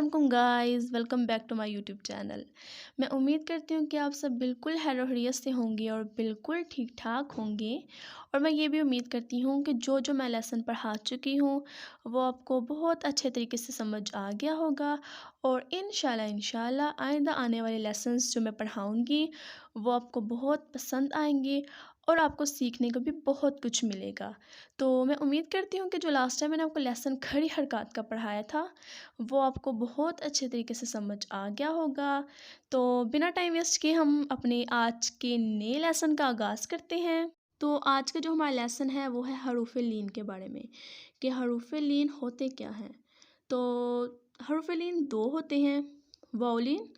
वालेकुम guys, welcome back to my YouTube channel. मैं उम्मीद करती हूँ कि आप सब बिल्कुल खैरियत से होंगे और बिल्कुल ठीक ठाक होंगे। और मैं ये भी उम्मीद करती हूँ कि जो जो मैं लेसन पढ़ा चुकी हूँ वो आपको बहुत अच्छे तरीके से समझ आ गया होगा। और इंशाल्लाह आइंदा आने वाले लेसन्स जो मैं पढ़ाऊँगी वो आपको बहुत पसंद आएंगे और आपको सीखने को भी बहुत कुछ मिलेगा। तो मैं उम्मीद करती हूँ कि जो लास्ट टाइम मैंने आपको लेसन खड़ी हरकत का पढ़ाया था वो आपको बहुत अच्छे तरीके से समझ आ गया होगा। तो बिना टाइम वेस्ट किए हम अपने आज के नए लेसन का आगाज़ करते हैं। तो आज का जो हमारा लेसन है वो है हरूफ लीन के बारे में कि हरूफ लीन होते क्या हैं। तो हरूफ लीन दो होते हैं, वाओलिन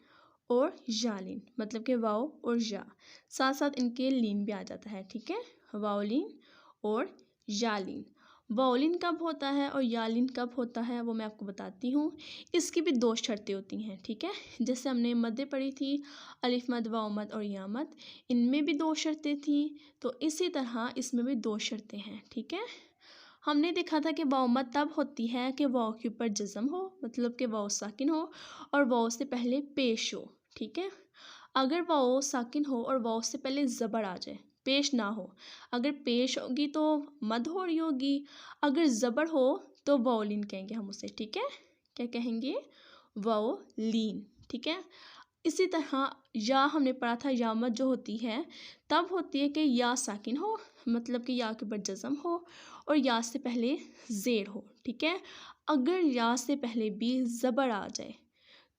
और यालीन, मतलब कि वाओ और या, साथ साथ इनके लीन भी आ जाता है। ठीक है, वाओलिन और यालीन। वाओलिन कब होता है और यालीन कब होता है वो मैं आपको बताती हूँ। इसकी भी दो शर्तें होती हैं। ठीक है, जैसे हमने मद्दे पढ़ी थी, अलिफ मद, वाओ मद और या मद, इनमें भी दो शर्तें थी। तो इसी तरह इसमें भी दो शर्तें हैं। ठीक है, हमने देखा था कि वाओ मद तब होती है कि वाओ के ऊपर जज़म हो, मतलब कि वाओ साकिन हो और वाओ से पहले पेश हो। ठीक है, अगर वाओ साकिन हो और वाओ से पहले ज़बर आ जाए, पेश ना हो, अगर पेश होगी तो मद हो रही होगी, अगर ज़बर हो तो वाओलिन कहेंगे हम उसे। ठीक है, क्या कहेंगे? वाओलिन। ठीक है, इसी तरह या हमने पढ़ा था, या मद जो होती है तब होती है कि या साकिन हो, मतलब कि या के ऊपर जज़म हो और या से पहले ज़ेर हो। ठीक है, अगर या से पहले भी ज़बर आ जाए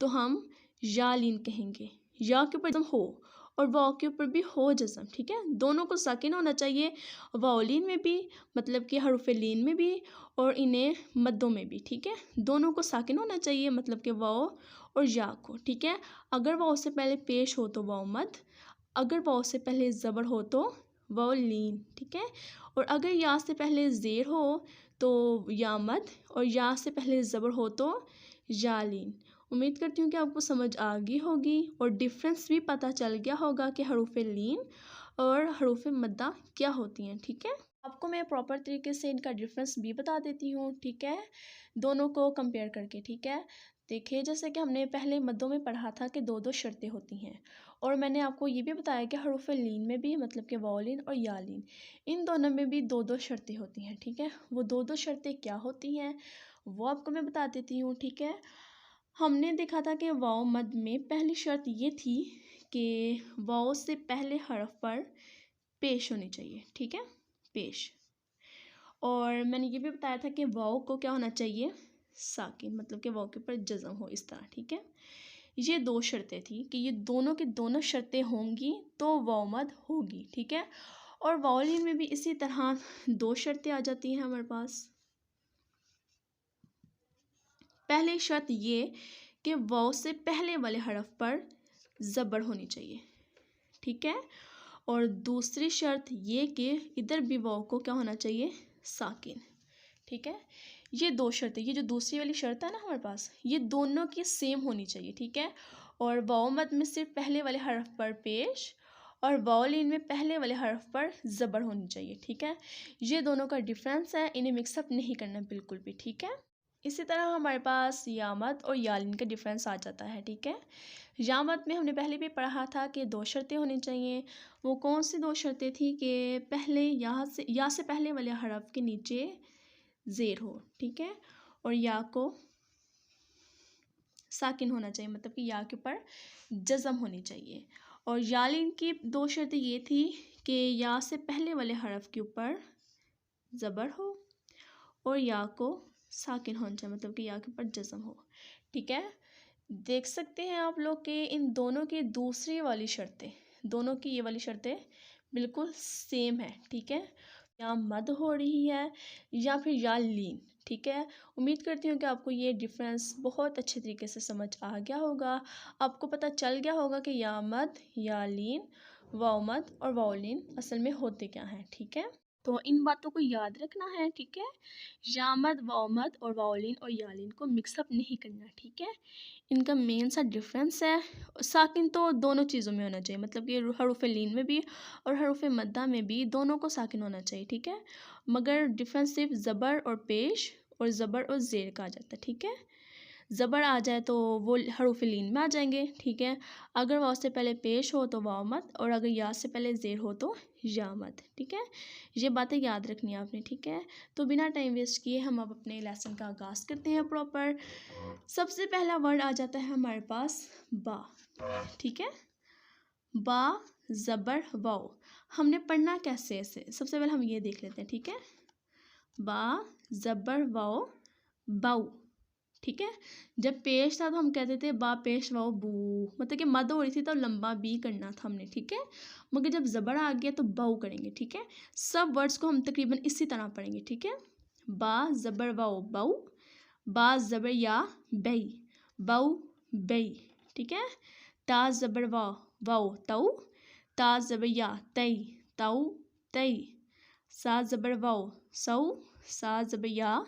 तो हम यालीन कहेंगे, या के ऊपर जज़म हो और वाओ के ऊपर भी हो जज़म। ठीक है, दोनों को साकिन होना चाहिए, वाओलिन में भी, मतलब कि हरूफ लीन में भी और इन्हें मद्दों में भी। ठीक है, दोनों को साकिन होना चाहिए, मतलब कि वाओ और या को। ठीक है, अगर वाओ से पहले पेश हो तो वाओ मद, अगर वाओ से पहले ज़बर हो तो वाओलिन। ठीक है, और अगर या से पहले ज़ेर हो तो या मद और या से पहले ज़बर हो तो यालीन। उम्मीद करती हूँ कि आपको समझ आ गई होगी और डिफरेंस भी पता चल गया होगा कि हरूफ लीन और हरूफ मद्दा क्या होती हैं। ठीक है, आपको मैं प्रॉपर तरीके से इनका डिफरेंस भी बता देती हूँ। ठीक है, दोनों को कंपेयर करके। ठीक है, देखिए जैसे कि हमने पहले मद्दों में पढ़ा था कि दो दो शर्तें होती हैं और मैंने आपको ये भी बताया कि हरूफ लीन में भी, मतलब कि वाओलिन और यालीन, इन दोनों में भी दो दो शर्तें होती हैं। ठीक है, वो दो दो शर्तें क्या होती हैं वो आपको मैं बता देती हूँ। ठीक है, हमने देखा था कि वाओ मद में पहली शर्त ये थी कि वाओ से पहले हर्फ पर पेश होनी चाहिए। ठीक है, पेश। और मैंने ये भी बताया था कि वाओ को क्या होना चाहिए? साकिन, मतलब कि वाओ के ऊपर जज़म हो, इस तरह। ठीक है, ये दो शर्तें थी कि ये दोनों की दोनों शर्तें होंगी तो वाओ मद होगी। ठीक है, और वाओलिन में भी इसी तरह दो शर्तें आ जाती हैं हमारे पास। पहली शर्त ये कि वाओ से पहले वाले हरफ पर ज़बर होनी चाहिए। ठीक है, और दूसरी शर्त ये कि इधर भी वाओ को क्या होना चाहिए? साकिन। ठीक है, ये दो शर्तें, ये जो दूसरी वाली शर्त है ना हमारे पास, ये दोनों की सेम होनी चाहिए। ठीक है, और वाओ मद में सिर्फ पहले वाले हरफ पर पेश और वाओलिन में पहले वाले हरफ पर ज़बर होनी चाहिए। ठीक है, ये दोनों का डिफरेंस है, इन्हें मिक्सअप नहीं करना बिल्कुल भी। ठीक है, इसी तरह हमारे पास यामत और यालिन का डिफरेंस आ जाता है। ठीक है, यामत में हमने पहले भी पढ़ा था कि दो शर्तें होनी चाहिए। वो कौन सी दो शर्तें थी? कि पहले या से पहले वाले हरफ के नीचे ज़ेर हो। ठीक है, और या को साकिन होना चाहिए, मतलब कि या के ऊपर जज़म होनी चाहिए। और यालिन की दो शर्तें ये थी कि या से पहले वाले हरफ के ऊपर ज़बर हो और या को साकिन होना चाहिए, मतलब कि या के ऊपर जज़म हो। ठीक है, देख सकते हैं आप लोग कि इन दोनों की दूसरी वाली शर्तें, दोनों की ये वाली शर्तें बिल्कुल सेम है। ठीक है, या मद हो रही है या फिर या लीन। ठीक है, उम्मीद करती हूँ कि आपको ये डिफरेंस बहुत अच्छे तरीके से समझ आ गया होगा। आपको पता चल गया होगा कि या मद, या लीन, वाव मद और वाओलिन असल में होते क्या हैं। ठीक है, तो इन बातों को याद रखना है। ठीक है, यामद, वामद और वाओलिन और यालिन को मिक्सअप नहीं करना। ठीक है, इनका मेन सा डिफरेंस है। साकिन तो दोनों चीज़ों में होना चाहिए, मतलब कि हरूफ लीन में भी और हरूफ मद्दा में भी दोनों को साकिन होना चाहिए। ठीक है, मगर डिफरेंस सिर्फ ज़बर और पेश और ज़बर और ज़ेर का आ जाता है। ठीक है, ज़बर आ जाए तो वो हरूफ लीन में आ जाएंगे, ठीक है। अगर वाव से पहले पेश हो तो वाव मत, और अगर या से पहले ज़ेर हो तो या मत, ठीक है। ये बातें याद रखनी है आपने, ठीक है। तो बिना टाइम वेस्ट किए हम अब अपने लेसन का आगाज़ करते हैं प्रॉपर। सबसे पहला वर्ड आ जाता है हमारे पास बा, ठीक है। बा ज़बर वाव। हमने पढ़ना कैसे ऐसे, सबसे पहले हम ये देख लेते हैं, ठीक है। बा ज़बर वाव बाऊ, ठीक है। जब पेश था तो हम कहते थे बा पेश वाओ बू, मतलब कि मद हो रही थी तो लंबा बी करना था हमने, ठीक है। मगर जब ज़बर आ गया तो बाऊ करेंगे, ठीक है। सब वर्ड्स को हम तकरीबन इसी तरह पढ़ेंगे, ठीक है। बा ज़बर वाओ बाऊ, बा ज़बर या बई, बाऊ बई, ठीक है। ता ज़बर वाओ वाओ ताऊ, ता ज़बर या तई, ताऊ तई। सा ज़बर वाओ सऊ, सा ज़बर या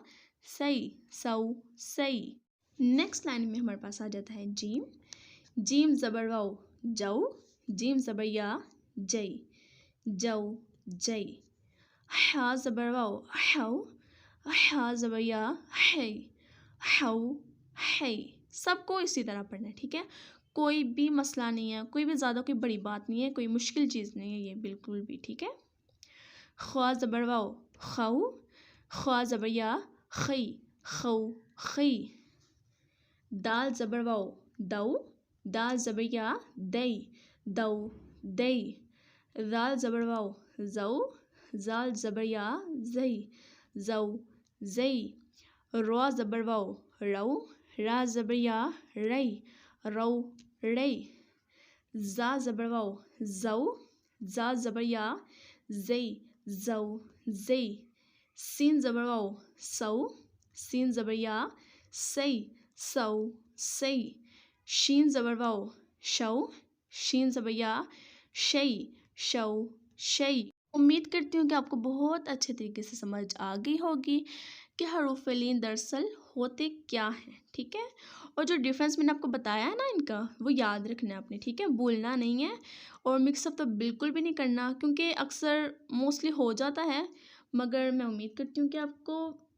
सई, सऊ सई। नेक्स्ट लाइन में हमारे पास आ जाता है जीम, जीम ज़बर वाओ जाऊ, जीम ज़बर या जई, जाऊ जई। हा ज़बर वाओ हाउ, हा ज़बर या है, हाउ है। सबको इसी तरह पढ़ना है, ठीक है। कोई भी मसला नहीं है, कोई भी ज़्यादा कोई बड़ी बात नहीं है, कोई मुश्किल चीज़ नहीं है ये बिल्कुल भी, ठीक है। ख्वा ज़बर वाओ खाऊ, ख्वा ज़बर या खई, खऊ खई। दाल ज़बर वाओ दाऊ, दाल ज़बर या दई, दऊ दई। दाल ज़बर वाओ ज़ऊ, जाल ज़बर या जई, ज़ऊ जई। रवा ज़बर वाओ रऊ, रा ज़बर या रई, रऊ रई। जा ज़बर वाओ ज़ऊ, जा ज़बर या जई, ज़ऊ जई। सीन ज़बर वाओ सऊ, सीन ज़बर या सई, सऊ सई। शीन ज़बर वाओ शऊ, शीन ज़बर या शई, शऊ शई। उम्मीद करती हूँ कि आपको बहुत अच्छे तरीके से समझ आ गई होगी कि हरूफ लीन दरअसल होते क्या हैं, ठीक है। और जो डिफरेंस मैंने आपको बताया है ना इनका, वो याद रखना है आपने, ठीक है, भूलना नहीं है। और मिक्सअप तो बिल्कुल भी नहीं करना, क्योंकि अक्सर मोस्टली हो जाता है। मगर मैं उम्मीद करती हूँ कि आपको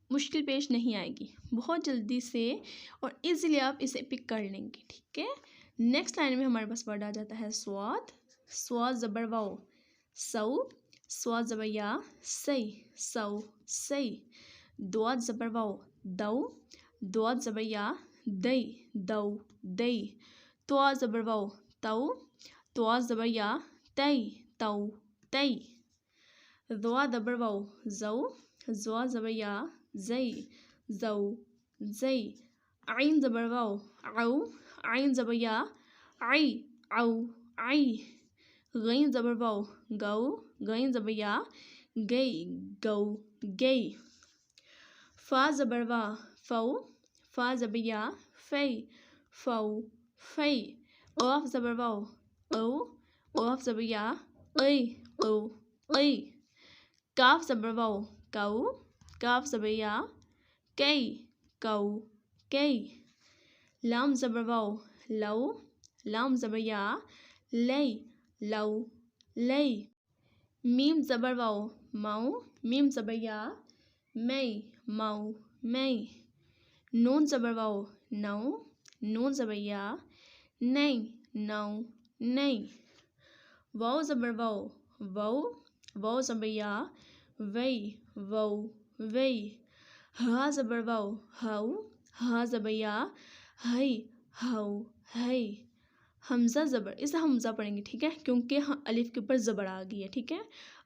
मुश्किल पेश नहीं आएगी, बहुत जल्दी से और इजीली आप इसे पिक कर लेंगे, ठीक है। नेक्स्ट लाइन में हमारे पास वर्ड आ जाता है स्वाद, स्वाद ज़बर वाओ सऊ, स्वाद ज़बर या सई, सऊ सई। दुआत ज़बर वाओ दऊ, दुआत ज़बर या दई, दऊ दई। तुआ ज़बर वाओ तऊ, तुआ ज़बर या तई, तऊ तई। ज़ुआ ज़बर वाओ ज़ऊ, ज़ुआ ज़बर या ज़ई, ज़ऊ ज़ई। आइन ज़बर वाओ आऊ, आइन ज़बर या आई, आऊ आई। गईन ज़बर वाओ गऊ, गईन ज़बर या गई, गऊ गई। फ़ा ज़बर वा फ़ऊ, फ़ा ज़बर या फ़ई, फ़ऊ फ़ई। क़ाफ़ ज़बर वाओ क़ऊ, क़ाफ़ ज़बर या क़ई, क़ऊ क़ई। काफ ज़बर वाओ काऊ, काफ ज़बर या कई, काऊ कई। लाम ज़बर वाओ लऊ, लाम ज़बर या लई, लऊ लई। मीम ज़बर वाओ माऊ, मीम ज़बर या मई, माऊ मई। नून ज़बर वाओ नऊ, नून ज़बर या नई, नऊ नई। वाओ ज़बर वाओ वऊ, वाओ ज़बर या वई, वऊ वई। हा ज़बर वाओ हाउ, हा ज़बर या हई, हाउ हई। हमज़ा ज़बर, इसे हमज़ा पढ़ेंगे, ठीक है, क्योंकि अलिफ के ऊपर ज़बर आ गई है, ठीक है।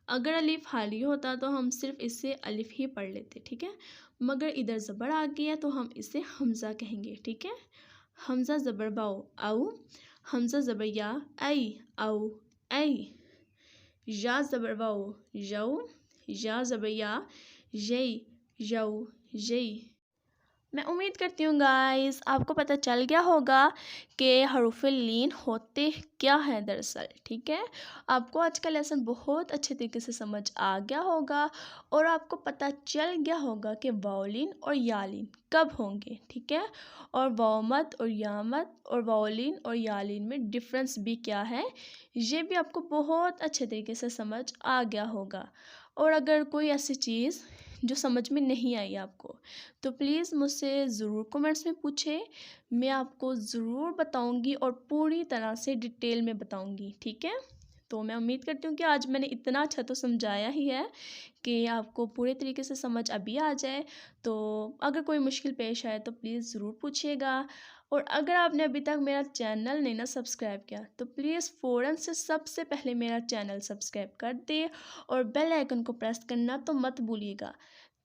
अगर अलिफ खाली होता तो हम सिर्फ इसे अलिफ ही पढ़ लेते, ठीक है। मगर इधर ज़बर आ गई है तो हम इसे हमज़ा कहेंगे, ठीक है। हमज़ा ज़बर वाओ आऊ, हमज़ा ज़बर या आई, आऊ आई। या ज़बर वाओ यऊ, या ज़बर या यई, यऊ यई। मैं उम्मीद करती हूँ गाइस आपको पता चल गया होगा कि हरूफ़े लीन होते क्या हैं दरअसल, ठीक है। आपको आज का लेसन बहुत अच्छे तरीके से समझ आ गया होगा और आपको पता चल गया होगा कि वाओलिन और यालिन कब होंगे, ठीक है। और वामत और यामत और वाओलिन और यालिन में डिफरेंस भी क्या है, ये भी आपको बहुत अच्छे तरीके से समझ आ गया होगा। और अगर कोई ऐसी चीज़ जो समझ में नहीं आई आपको, तो प्लीज़ मुझसे ज़रूर कमेंट्स में पूछें। मैं आपको ज़रूर बताऊँगी और पूरी तरह से डिटेल में बताऊँगी, ठीक है? तो मैं उम्मीद करती हूँ कि आज मैंने इतना अच्छा तो समझाया ही है कि आपको पूरे तरीके से समझ अभी आ जाए। तो अगर कोई मुश्किल पेश आए तो प्लीज़ ज़रूर पूछिएगा। और अगर आपने अभी तक मेरा चैनल नहीं ना सब्सक्राइब किया, तो प्लीज़ फ़ौरन से सबसे पहले मेरा चैनल सब्सक्राइब कर दें और बेल आइकन को प्रेस करना तो मत भूलिएगा,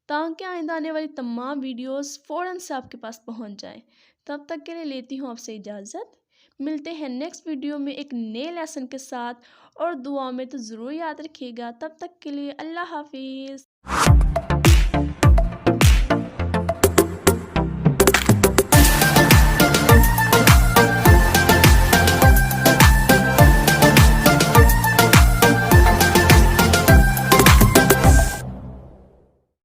ताकि आइंदा आने वाली तमाम वीडियोस फ़ौरन से आपके पास पहुंच जाएं। तब तक के लिए लेती हूँ आपसे इजाज़त। मिलते हैं नेक्स्ट वीडियो में एक नए लेसन के साथ, और दुआ में तो ज़रूर याद रखिएगा। तब तक के लिए अल्लाह हाफ़िज़।